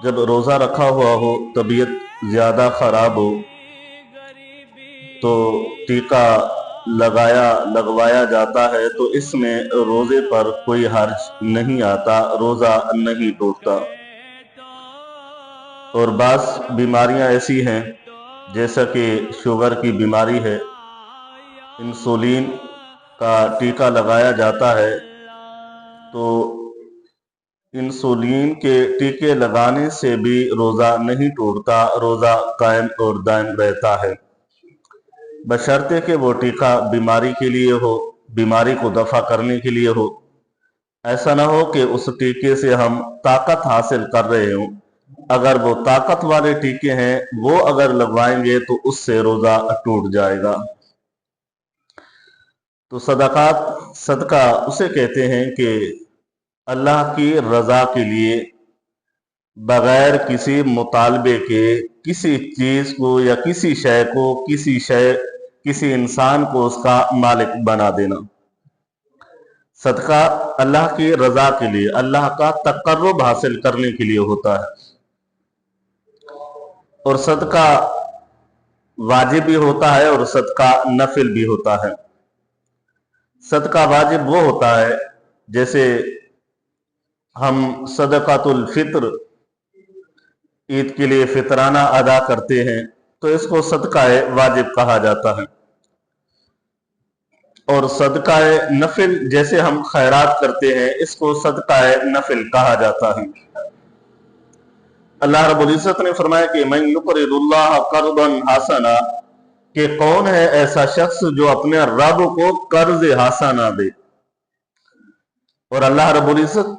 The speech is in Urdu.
جب روزہ رکھا ہوا ہو، طبیعت زیادہ خراب ہو تو ٹیکا لگوایا جاتا ہے، تو اس میں روزے پر کوئی حرج نہیں آتا، روزہ نہیں ٹوٹتا۔ اور بعض بیماریاں ایسی ہیں جیسا کہ شوگر کی بیماری ہے، انسولین کا ٹیکا لگایا جاتا ہے، تو انسولین کے ٹیکے لگانے سے بھی روزہ نہیں ٹوٹتا، روزہ قائم اور دائم رہتا ہے، بشرطے کہ وہ ٹیکا بیماری کے لیے ہو، بیماری کو دفع کرنے کے لیے ہو۔ ایسا نہ ہو کہ اس ٹیکے سے ہم طاقت حاصل کر رہے ہوں، اگر وہ طاقت والے ٹیکے ہیں وہ اگر لگوائیں گے تو اس سے روزہ ٹوٹ جائے گا۔ تو صدقہ اسے کہتے ہیں کہ اللہ کی رضا کے لیے بغیر کسی مطالبے کے کسی چیز کو یا کسی شے کو کسی انسان کو اس کا مالک بنا دینا۔ صدقہ اللہ کی رضا کے لیے، اللہ کا تقرب حاصل کرنے کے لیے ہوتا ہے، اور صدقہ واجب بھی ہوتا ہے اور صدقہ نفل بھی ہوتا ہے۔ صدقہ واجب وہ ہوتا ہے جیسے ہم صدقۃ الفطر عید کے لیے فطرانہ ادا کرتے ہیں تو اس کو صدقہ واجب کہا جاتا ہے، اور صدقہ نفل جیسے ہم خیرات کرتے ہیں اس کو صدقہ نفل کہا جاتا ہے۔ اللہ رب العزت نے فرمایا کہ من یقرض اللہ قرضا حسنا، کہ کون ہے ایسا شخص جو اپنے رب کو قرض حسنہ دے، اور اللہ رب العزت